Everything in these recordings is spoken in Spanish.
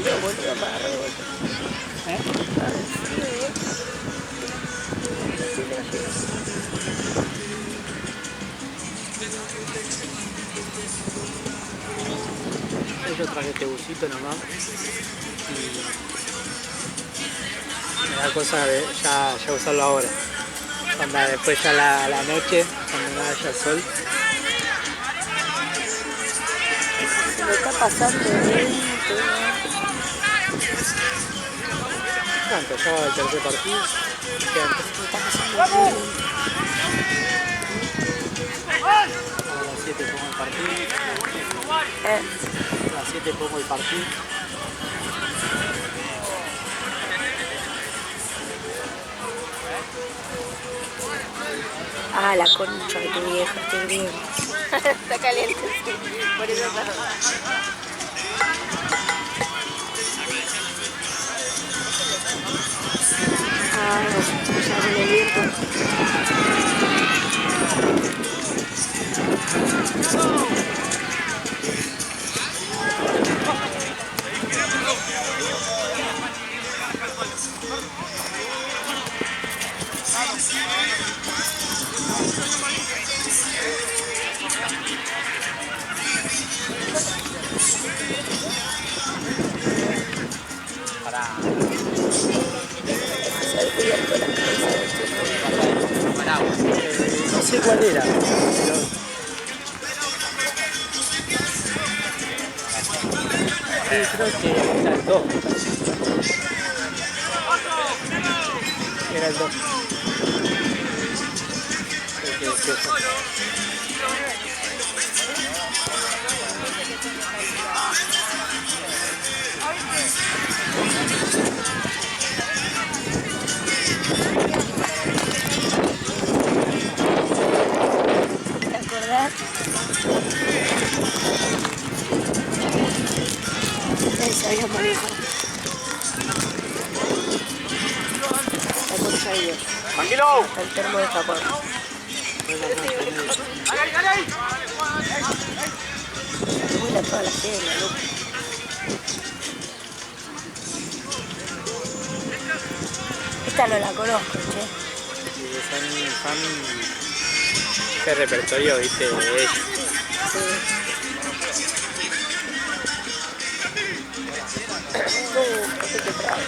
frío, boludo, para re de vuelta. Para el frío de vuelta. Sí, lo llevo. Yo traje este busito nomás y me da cosa de ya usarlo ahora. Cuando después ya la noche, cuando no haya sol. Se me está pasando lento. ¿Cuánto? Ya va el tercer partido. Quedan tres. Se me está pasando lento. A las 7 pongo el partido. Eh. A las 7 pongo el partido. Ah, la concha de tu viejo, este griego. Está caliente, sí. Por eso no. Ah, ya con el viento. Se ha cubierto la cabeza de este No sé cuál era, pero sí, creo que era el 2. Era el 2. Creo que es eso. ¿Te acordás? Él sabía manejar. La concha de Dios. ¡Tranquilo! Hasta el termo de Japón. Vuela toda la cena, loco. Esta no la conozco, che. Son ese repertorio, viste, de ellos. Sí. ¿Qué te trae?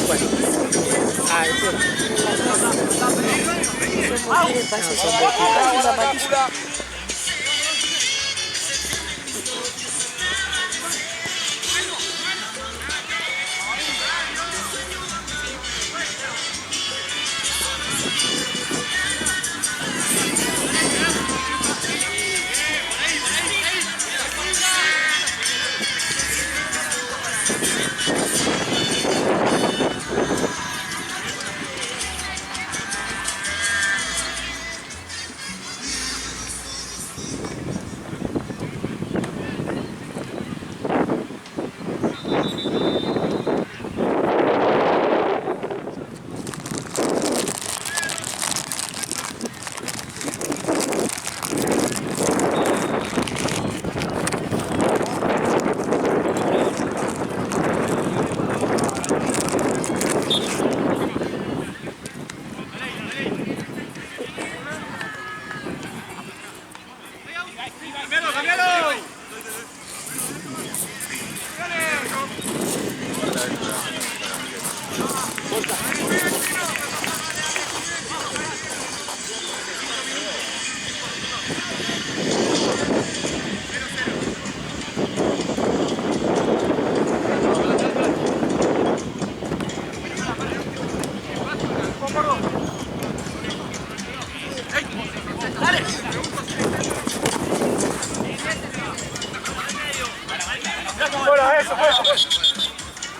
Bueno. Ah, ese. Son botitas y zapatillas.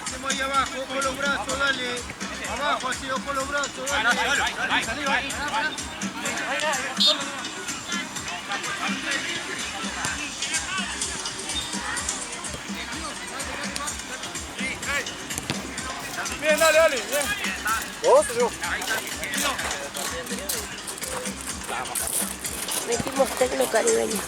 Hacemos ahí abajo, con los brazos, dale. Abajo, así, con los brazos, dale. Bien, dale, dale. Bien. ¿Vos o yo? Metimos tecno caribeño.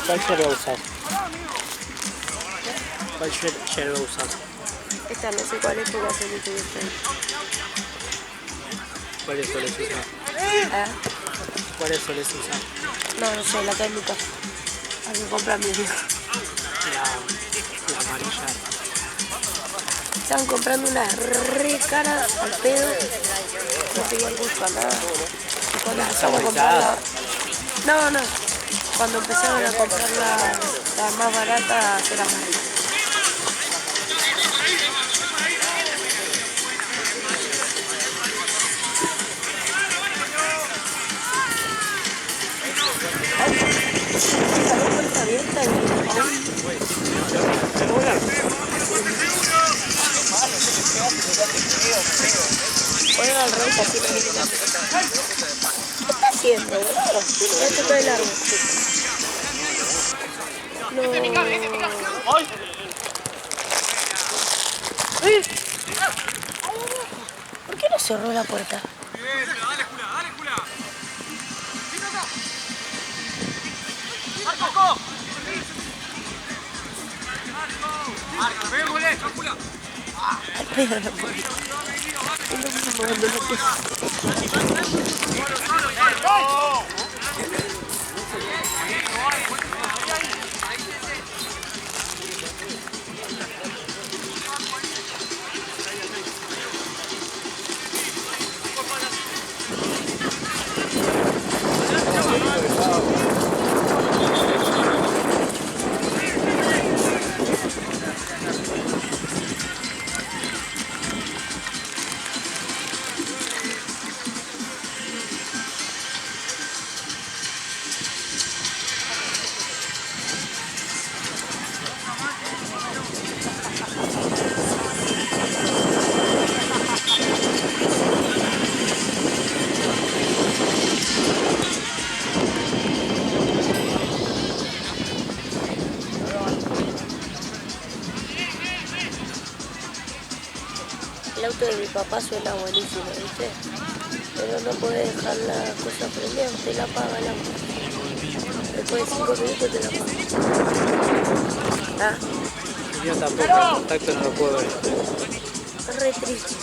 ¿Cuál share va a usar? ¿Cuál share va a usar? Esta no sé cuál es porque hace mucho que estoy. ¿Cuáles sueles usar? ¿Ah? ¿Cuáles sueles usar? No sé, la que hay en mi casa. Hay que comprar mi viejo. La amarilla. Estaban comprando una re cara al pedo. No tenía el gusto a nada. Y cuando empezaron a comprarla... No. Cuando empezaron a comprar la más barata, era más rica. La puerta abierta y aún... Ponen al revés así lo mismo. ¿Qué está haciendo, boludo? Esto está de largo. No. ¿Por qué no cerró la puerta? Dale, Jula. ¡Marco! Marco, ven, molesto, Jula. Al pedo la puerta. Es lo mismo cuando lo puse. El auto de mi papá suena buenísimo, ¿viste? Pero no puede dejar la cosa prendida, usted la apaga el auto. Después de 5 minutos te la apaga. Ah, Yo tampoco, el contacto no lo puedo ver. es re triste.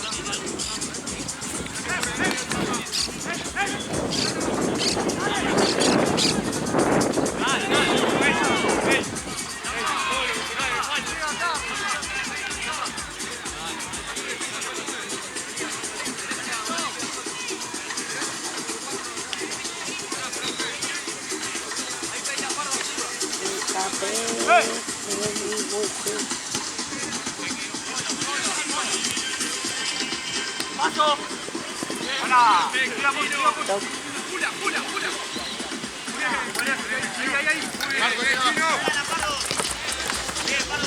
¡Paso! ¡Hola! Chau. ¡Jula! Ahí. ¡Marco, chino!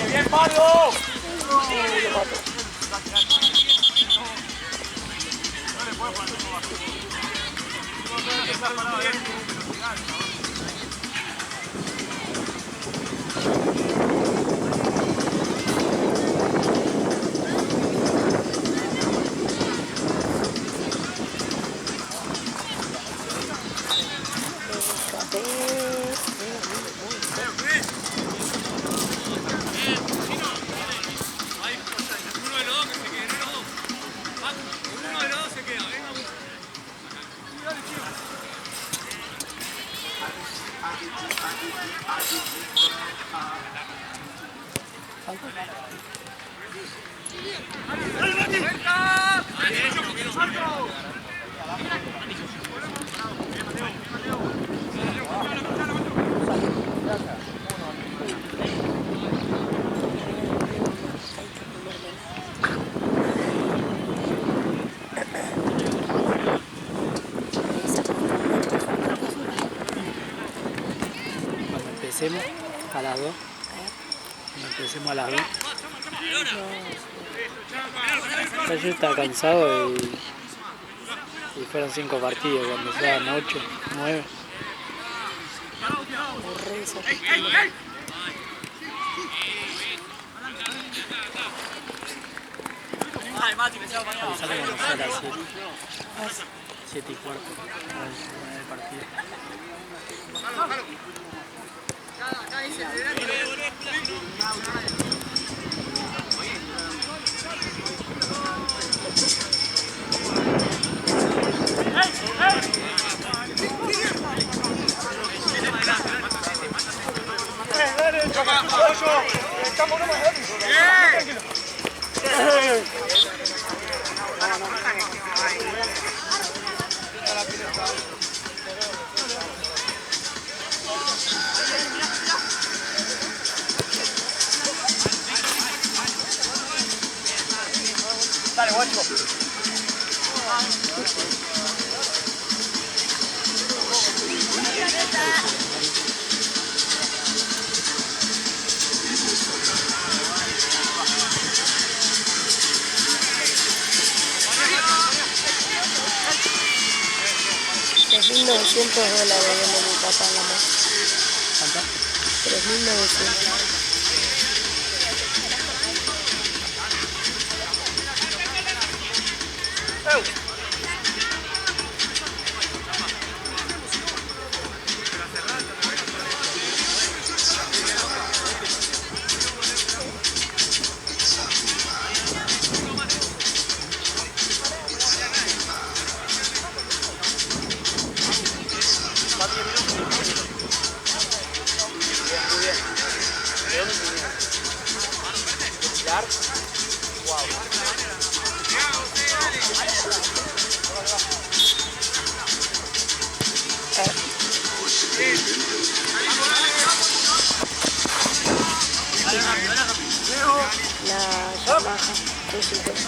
¡Bien, Pablo! Lo mato. Cuando empecemos a las 2. Cuando empecemos a las 2. Ayer estaba cansado y fueron 5 partidos, cuando sean 8, 9. Sale cuando sea a las 7. 7 y cuarto. El partido. Dale, guacho. $3.900 viendo mi papá en la mano. ¿Cuánto? 3.900. La Yamaha 350.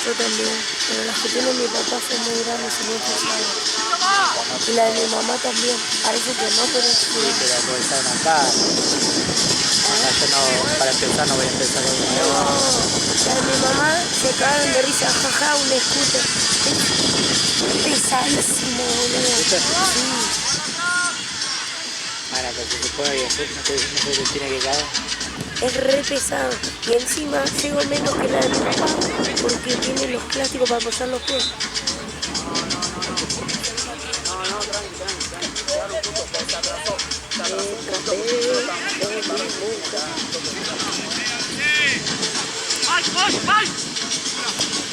Yo también, pero las que tiene mi papá son muy grandes y muy pesadas. Y la de mi mamá también, parece que no, pero sí. Pero puede estar en acá. Yo no, para empezar no voy a empezar con una. No, la de mi mamá se cagan de risa, jaja, un scooter. Es pesadísimo, boludo. ¿Scooter? Sí. Ahora, pero si se puede y después no se tiene que caer. Es re pesado y encima llego menos que la de mi papá porque tiene los plásticos para apoyar los pies.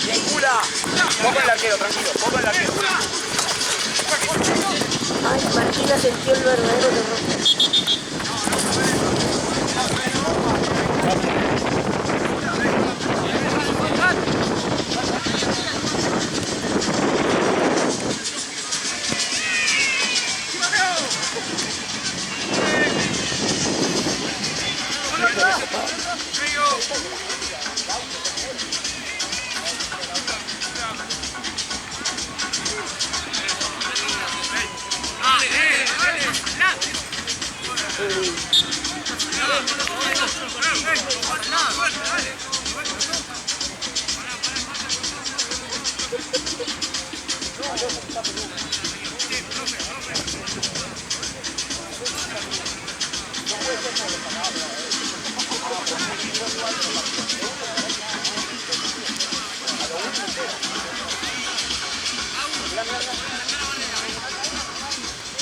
¡Vincula! Pongo el arquero, tranquilo, pongo el arquero. Ay, Martina sintió el verdadero terror.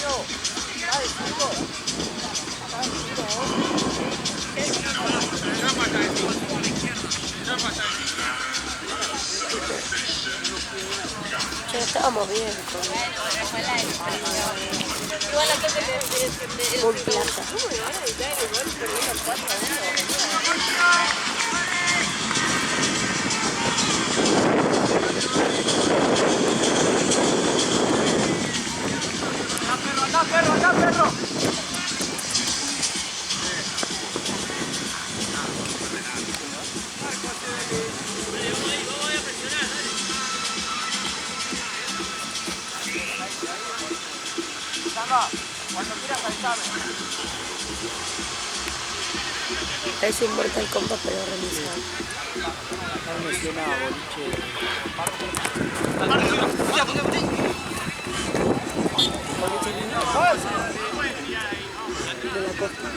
Yo. Pero estábamos bien con Full Plaza. ¡Anda, perro, anda, perro! Cuando quieras avisame. Es un Mortal Kombat pero realizado. No me suena a boliche. De la costa.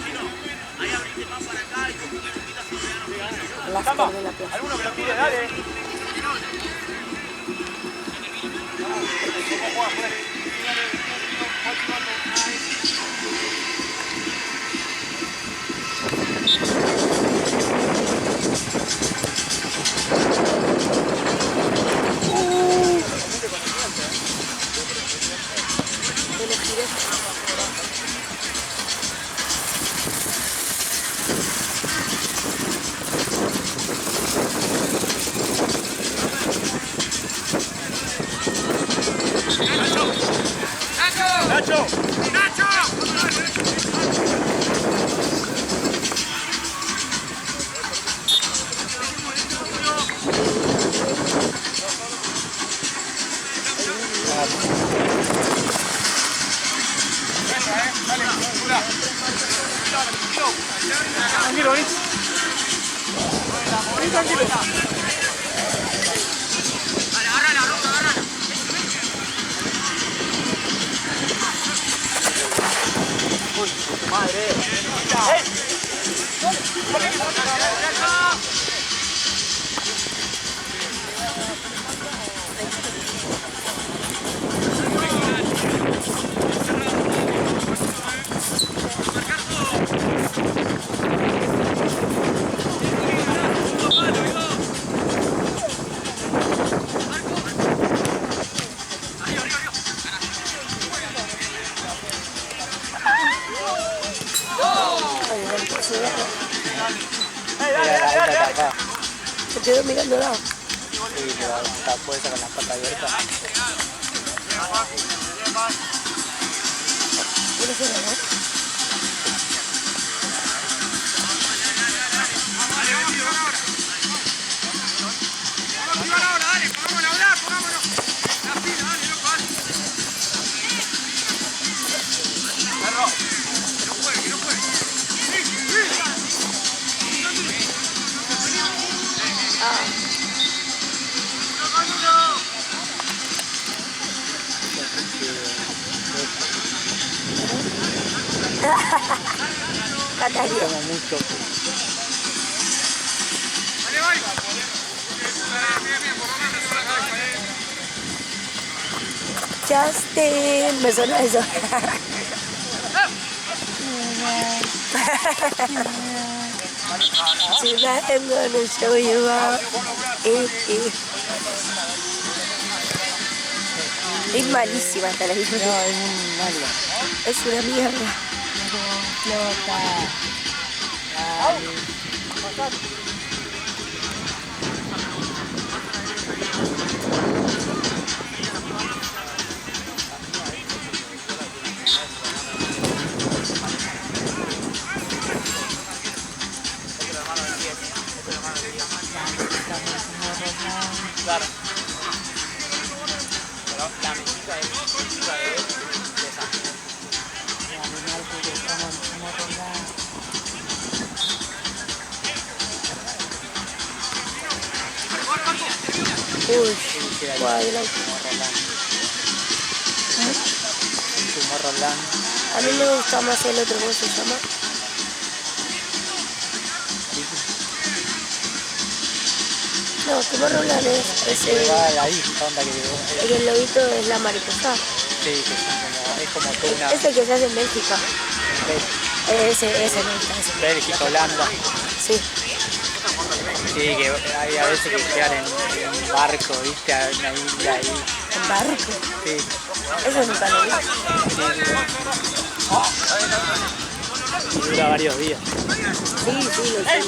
Láster de la plaza. ¿Alguno que lo tire? Dale. Me lo giré. ¡Nacho! ¡Nacho! Tranquilo, vení. Vení, tranquilo. Dale, agárrala, Roca, agárrala. Uy, madre. ¡Ey! Se quedó mirando lado. Sí, pero puede ser con las patas abiertas. Puede ser, ¿no? Como mucho. Justin, me suena eso. Tonight I'm gonna show you out. Es malísima esta la vida. No, es muy malo. Es una mierda. Claro. Pero la mesita es de esa. Uy, guay, Tomorrowland. a mí me gusta más el otro, ¿cómo se llama? No, Tomorrowland es el... Ahí, onda que El lobito es la mariposa. sí, que son como, es como tú una Ese que se hace en Bélgica. Ese me gusta, ese. Bélgica, Holanda. Sí. Sí, que hay a veces que quedan en un barco, viste, a una isla ahí. barco. Sí. Eso nunca lo vi. Y dura varios días. Sí, lo sé.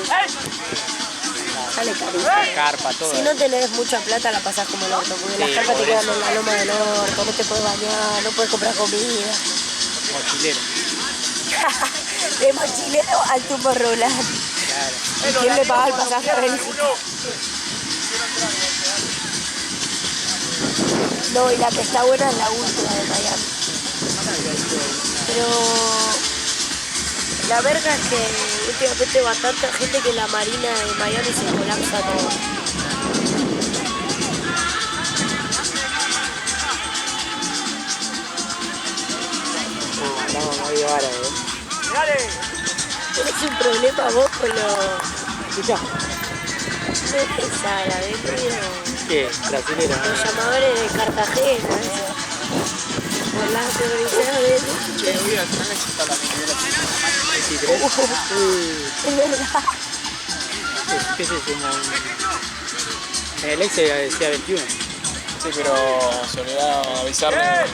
Sale carísimo. Carpa, todo. Si no tenés mucha plata la pasás como el orto, porque Sí, las carpas te por quedan eso. en la loma del orto, no te puedes bañar, no puedes comprar comida. Mochilero. De mochilero al tumbo roland. Claro. ¿Y quién le paga el pasaje a Bélgica? No, y la que está buena es la última de Miami. Pero la verga es que últimamente va tanta gente que la marina de Miami se colapsa todo. No, medio árabe. Tienes un problema vos con los... Escuchá. No es árabe, pero... ¿Qué? Brasilero. Los llamadores de Cartagena, eso. Por la seguridad de... Che, voy a tener éxito la primera. 23. Es verdad. ¿Qué es eso? En el ex decía 21. Sí, pero se olvidaron avisarme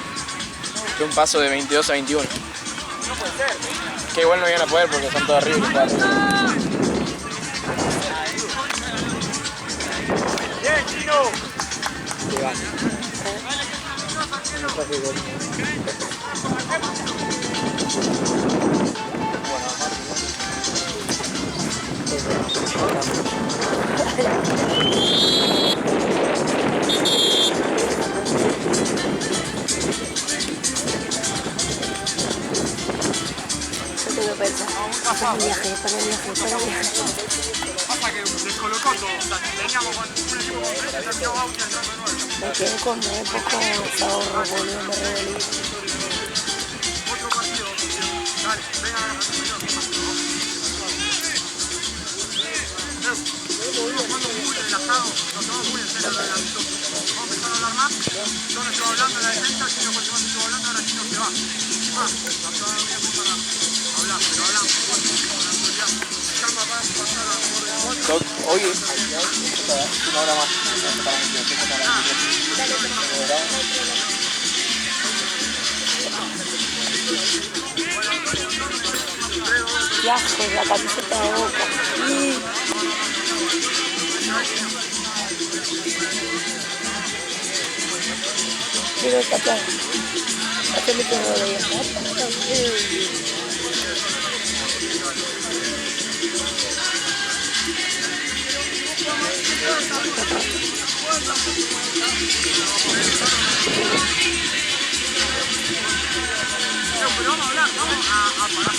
que un paso de 22 a 21. No puede ser. Que igual no iban a poder porque son todos arriba y todos arriba. ¡Bien, Chino! Se va. No traje gol. Yo tengo que pensar. Para el viaje. Pasa que descolocó todo. O sea, teníamos un equipo completo y terminó Bauti entrando de nuevo. Me quedé con muy poco ahorro, boludo, me revelé. Otro partido. Dale, venga a la reunión. Jugando muy relajado, nos tomamos muy en serio el aviso. Vamos a empezar a hablar más. Yo no estoy hablando de la defensa, sino cuando más estoy hablando, ahora Chino se va. Más, la ciudadanía es para hablar, pero hablamos con la autoridad. Calma, va a pasar a favor del gol. Hoy una hora más. Qué asco, la camiseta de Boca. Quiero tapar. Haceme que no lo veía. Pero vamos a hablar, vamos a parar.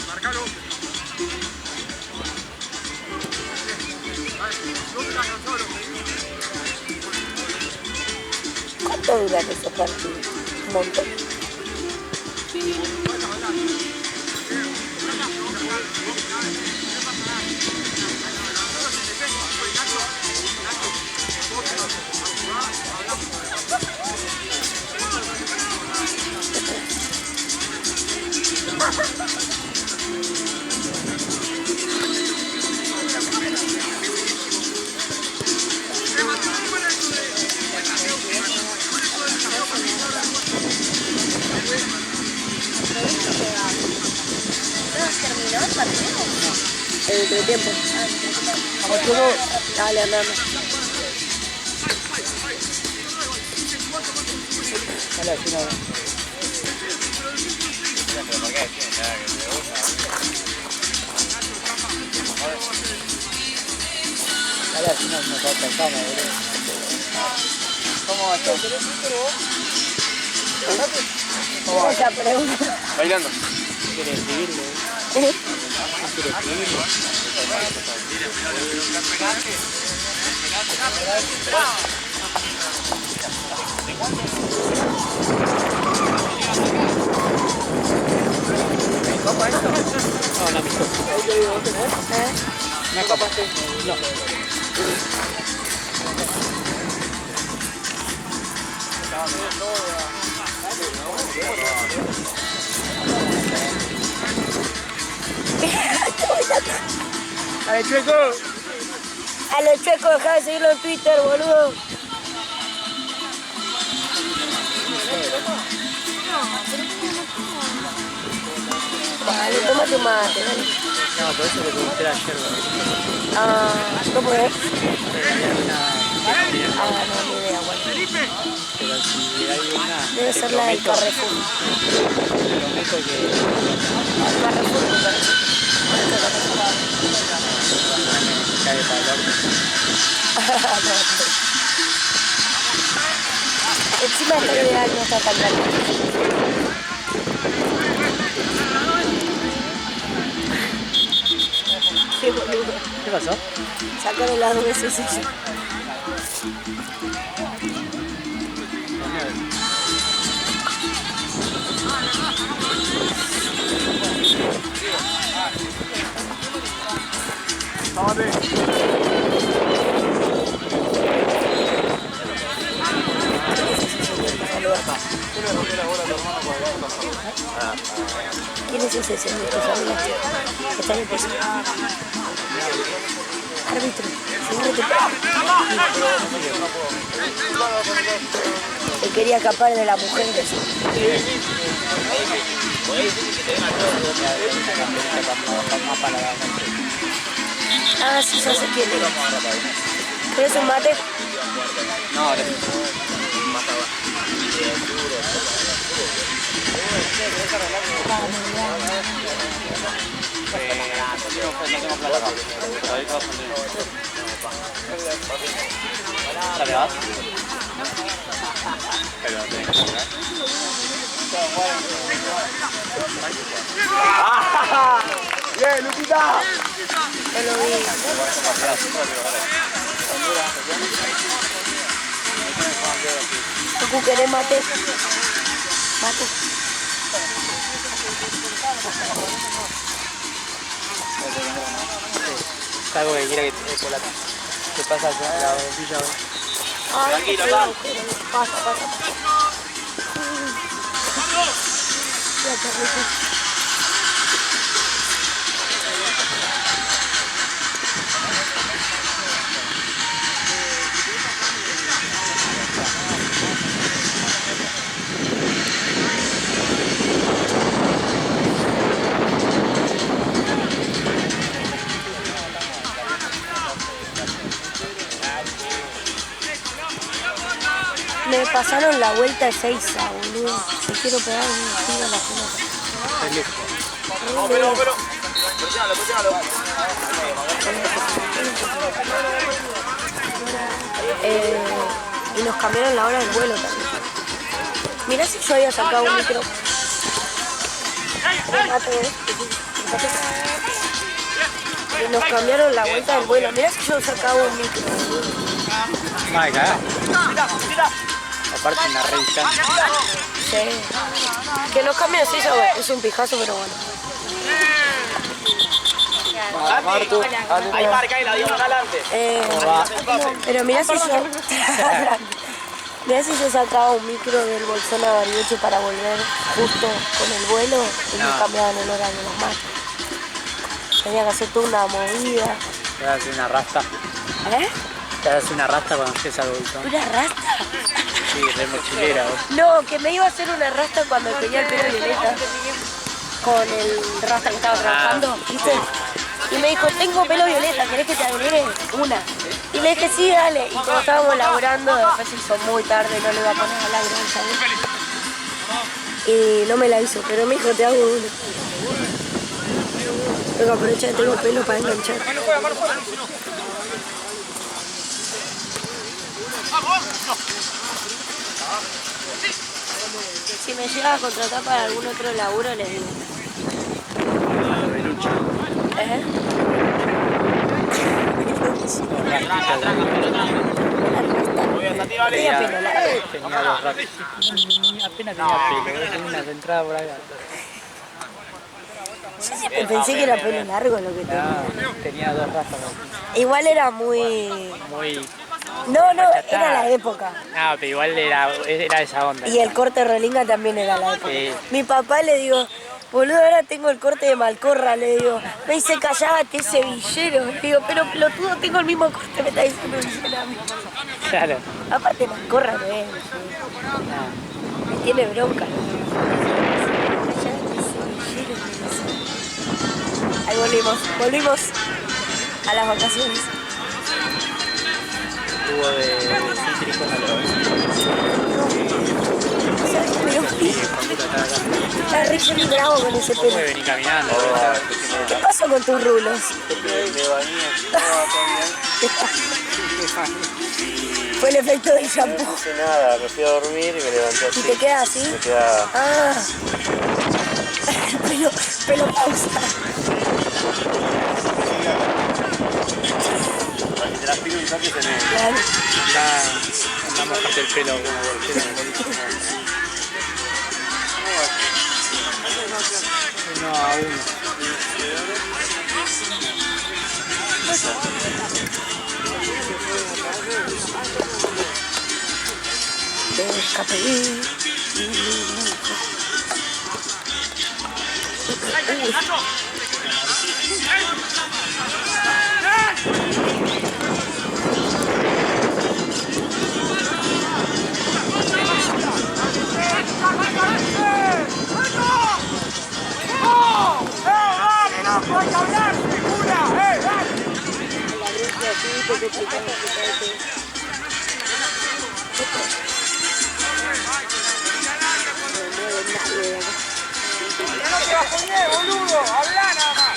Marcalo. ¿Cuánto duran esos partidos? Un montón. ¿Terminó el partido? El entretiempo. Vamos todos. Dale, andando. Dale, así no. Dale, así no está alcanzando, boludo. ¿Cómo va esto? Esa pregunta. Bailando. ¿Quiere escribirle? ¿Quiere escribirle? ¿Copa esto? No, una amistosa. ¿Una copa? No. ¡Dale, Chueco! A los chuecos, dejá de seguirlo en Twitter, boludo. Dale, tómate un mate, dale. No, por eso le pregunté ayer, ¿no? Ah, ¿no podés? Una... Ah, no, ni idea, bueno. Pero si hay una... Debe ser la del Carrefour. Prometo que... El Carrefour, me parece. Cae para el orto. Encima esta idea no está tan grande. Qué boludo. ¿Qué pasó? Sacaron las 2 veces eso. ¿Quién es ese señor que sabía? Está en el piso. Árbitro, señor, te quería escapar de la mujer. Ah, sí, ya sé quién era. ¿Querés un mate? No, gracias. ¿Te vas? Pero tenés que comprar. ¡Bien, Lupita! No lo vi. ¿Tú querés mate? Mate. Algo que quiera que te por la... ¿Qué pasa con la bombilla? Tranquilo, va. Pasa, pasa. Ya, qué rico. Me pasaron la vuelta de Seiza, boludo. Te quiero pegar un tiro a la pelota. Pero. Presionalo. Y nos cambiaron la hora del vuelo también. Mirá si yo había sacado un micro. Y nos cambiaron la vuelta del vuelo. Mirá si yo sacaba un micro. Ay, cagá. Aparte una revista. Sí. Que nos cambien así es un pijazo, pero bueno. Ahí marca y la dio adelante. Pero mirá si yo... Mirá si yo sacaba un micro del bolsón a Bariloche para volver justo con el vuelo y me cambiaban el horario los martes. Tenía que hacer toda una movida. Te vas a hacer una rasta. ¿Eh? Te vas a hacer una rasta cuando estés al bolsón. ¿Una rasta? Sí, re mochilera vos. No, que me iba a hacer una rasta cuando tenía el pelo violeta. Con el rasta que estaba trabajando, ¿viste? Y me dijo, tengo pelo violeta, ¿querés que te agregue una? Y le dije, sí, dale. Y como estábamos laburando, después se hizo muy tarde, no le iba a poner al aire, ¿sabes? Y no me la hizo, pero me dijo, te hago una. Tengo que aprovechar que tengo pelo para enganchar. Si me llega a contratar para algún otro laburo, les digo. Tenía pelo largo. Tenía dos ratos. Apenas tenía pelo, tenía una entrada por acá. Yo siempre pensé que era pelo largo lo que tenía. No, tenía dos ráfagas. Igual era muy... Muy... No, era la época. No, pero igual era esa onda. Y el corte rolinga también era la época. Sí. Mi papá le digo, Boludo, ahora tengo el corte de Malcorra, le digo. Me dice, callate, ese villero. Le digo, pero pelotudo, tengo el mismo corte, me está diciendo villero a mí. Claro. Aparte, Malcorra no es. Me tiene bronca. Callate, ese villero, me dice. Ahí volvimos a las vacaciones. Tuvo de cítrico a Está re bien bravo con ese pelo. puede venir caminando. ¿Qué pasó con tus rulos? Fue el efecto del shampoo. No hice nada, me fui a dormir y me levanté así. ¿Y te queda así? Me queda... Ah. Pelo pausa. Para que te las pique un toque se me... Claro. Anda mojarte el pelo como uno a uno. De escape. ¡No te bajones, boludo! ¡Hablá nada más!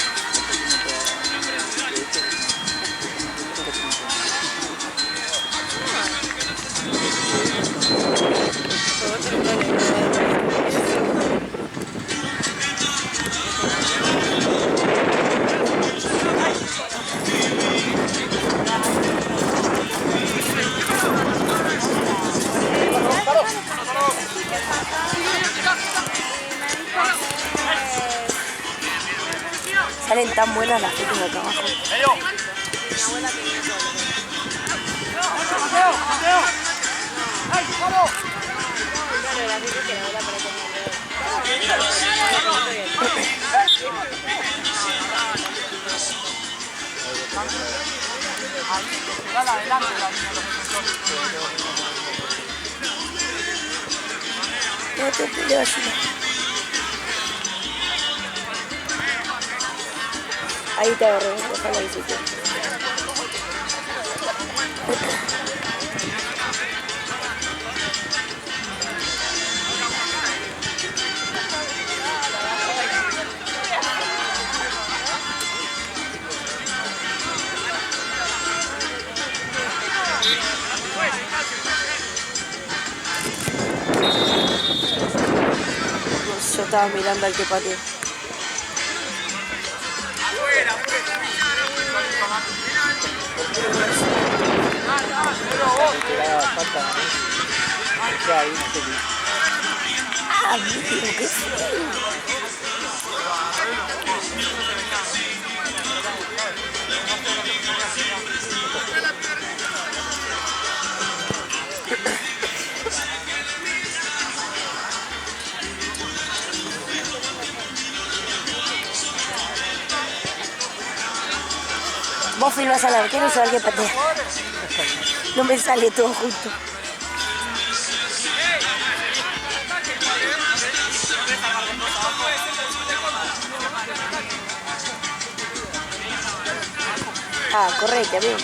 Salen tan buenas las fotos de acá abajo. No te peleas así. Ahí te agarré, deja la bicicleta. Yo estaba mirando al que pateó. Ah, amigo, qué feo. Vos filmas al arquero y yo al que patea. No me sale todo junto. Ah, correcto, amigo.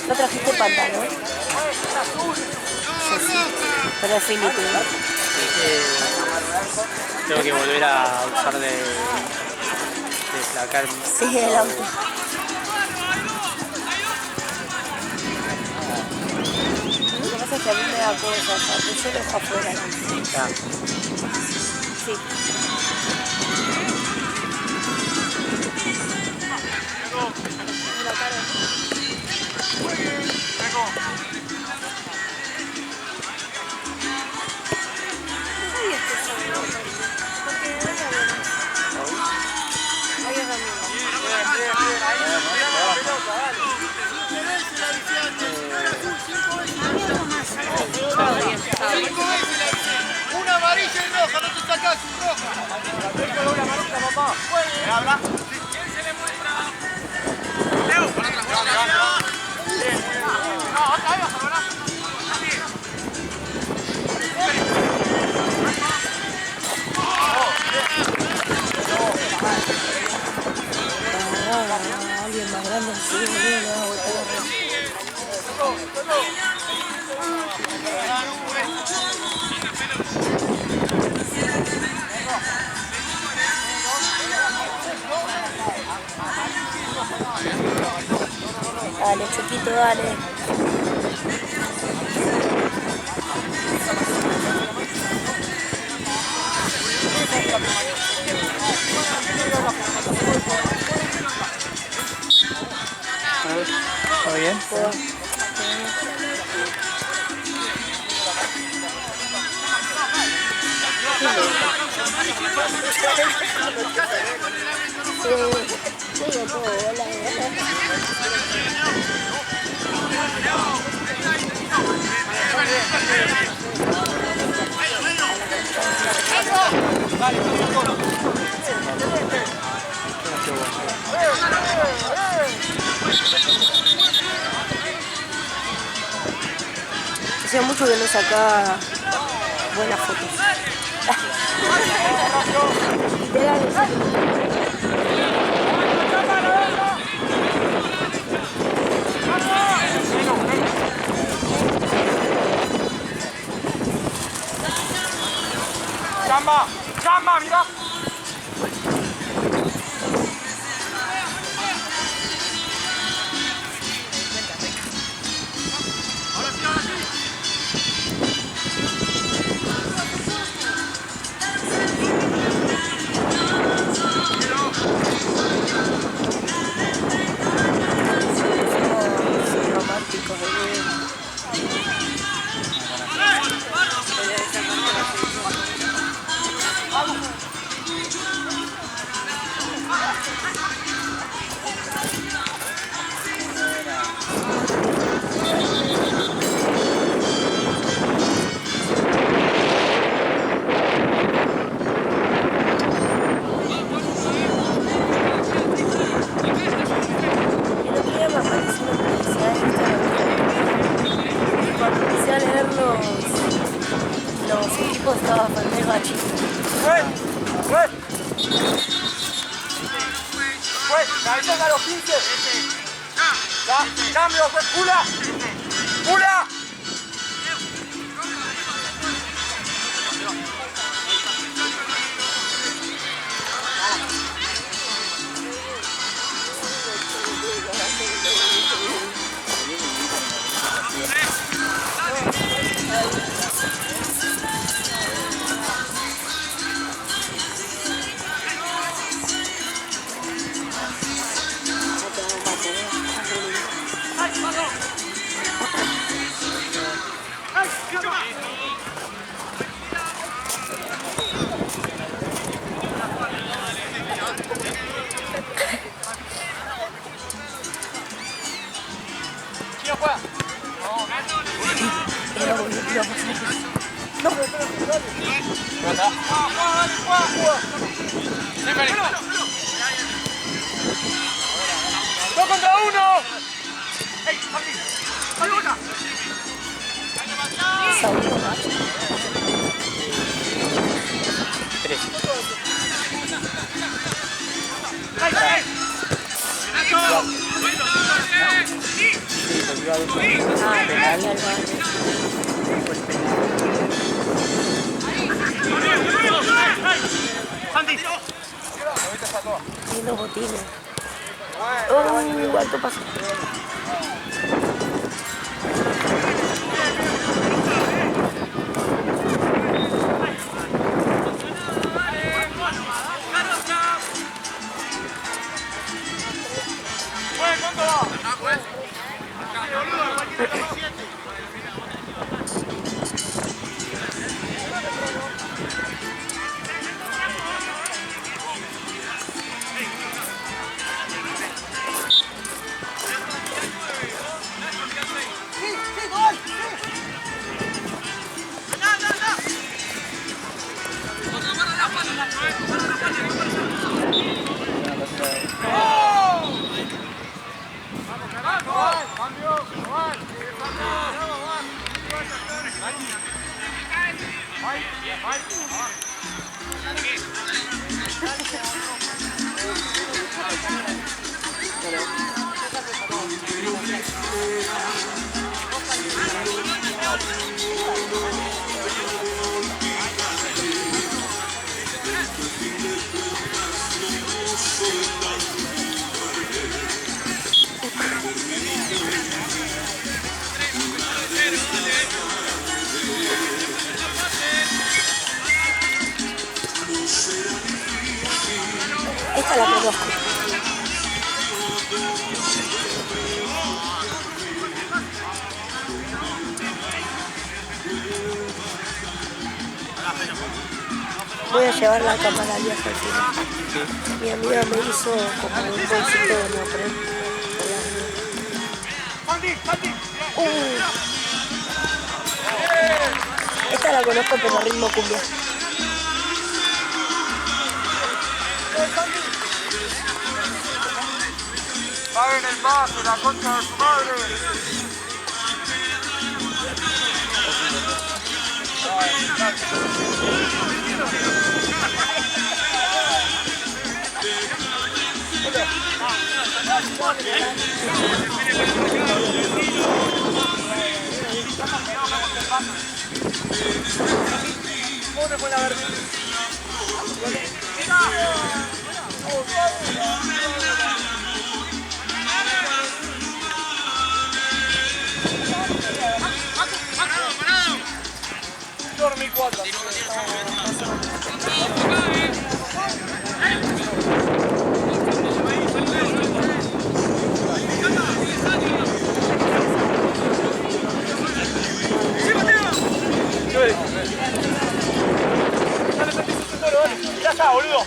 ¿No trajiste pantalón? Yo sí, pero es finito. Tengo que volver a usar de placar. Sí, el auto. Lo que pasa es que a mí me da cosa, porque yo lo dejo afuera. Ya. Sí. Una amarilla y roja, no te sacás roja. Una amarilla, papá. ¿Me habla? ¿Quién se le muestra? Leo, para atrás. No, ahí vas a hablar. Alguien más grande así, boludo, le va a botar la red. Dale, chiquito, dale. ¿Está bien? Sí, todo, hola, hacía mucho que no sacaba buenas fotos. ¡Chamba! ¡Chamba, mira! Románticos, los equipos estaban bastante bachitos. ¡Cabezón a los 15! ¡Cambio! ¡Pula! ¡Pula! No. ¡2 contra 1! ¡Ey, ¡Salud! Y los botines. Alto paso. Esta la conozco. Voy a llevar la cámara al viaje al final. Mi amiga me hizo como un bolsito de neopren. Esta la conozco pero ritmo cumbia. Paguen el pase, la concha de su madre. ¿Dónde fue la verde? Dormí 4. Ya está, boludo.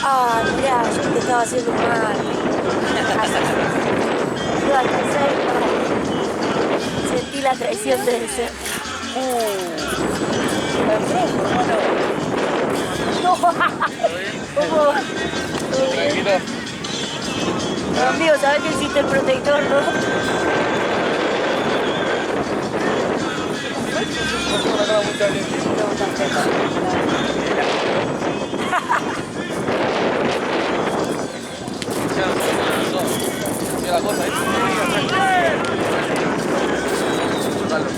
Ah, mirá, yo te estaba haciendo mal. Iba a alcanzar y mal. Sentí la traición de ser. No. ¿Cómo? Tranquilo. Amigo, ¿sabes que hiciste el protector, no? La cosa ahí.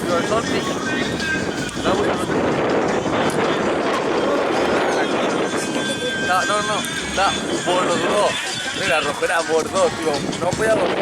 El sol pica. No. Da por los dos. Mira, romperá por dos, tío. No puedo dormir.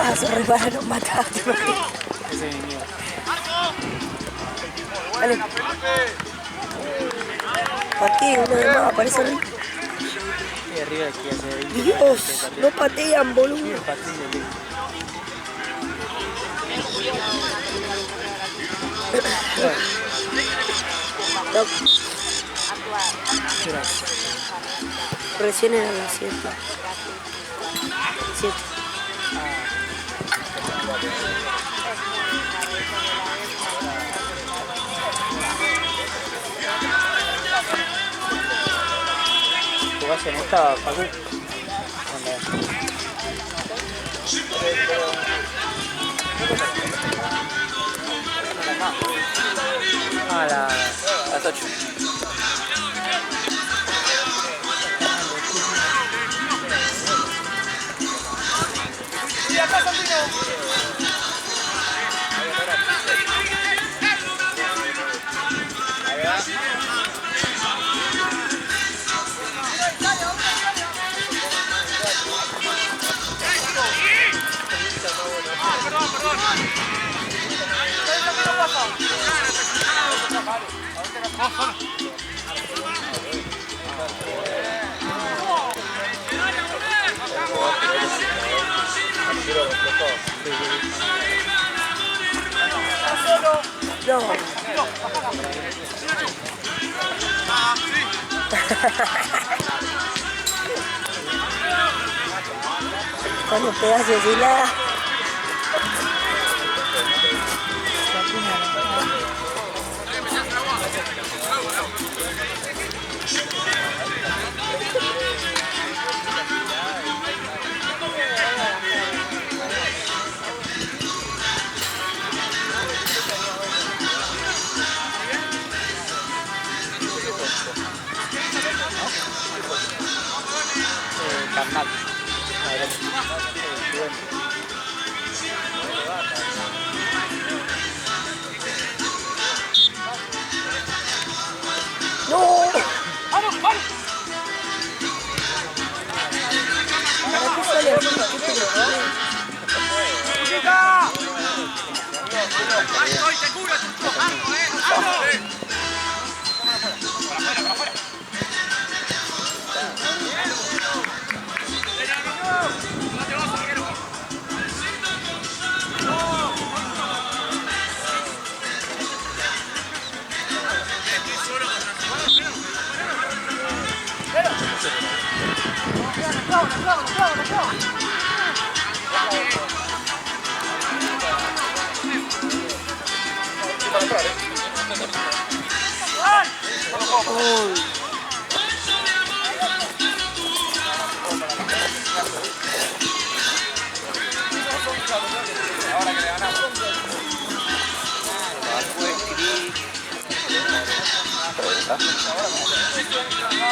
Ah, se repara, nos mata. Ese es mi miedo. Dale. Patee, uno de más, aparece arriba. Y arriba aquí hace 20. Dios, no patean, boludo. No. Recién eran las 7. 7. ¿Jugás en esta, Facu? A las 8. No. Cuando pegas así nada. Carnal. No. ¿Para qué sale así? ¿Qué te lo pones? Ahí estoy, te curo, ¡Arco, ¡Arco!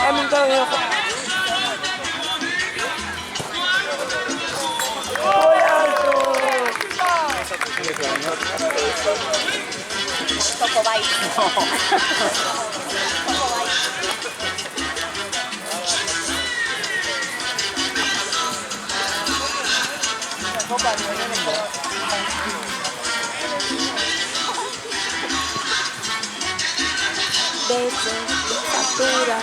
Dame un cambio de ojo. ¡Muy alto! Poco baile. Besos, factura.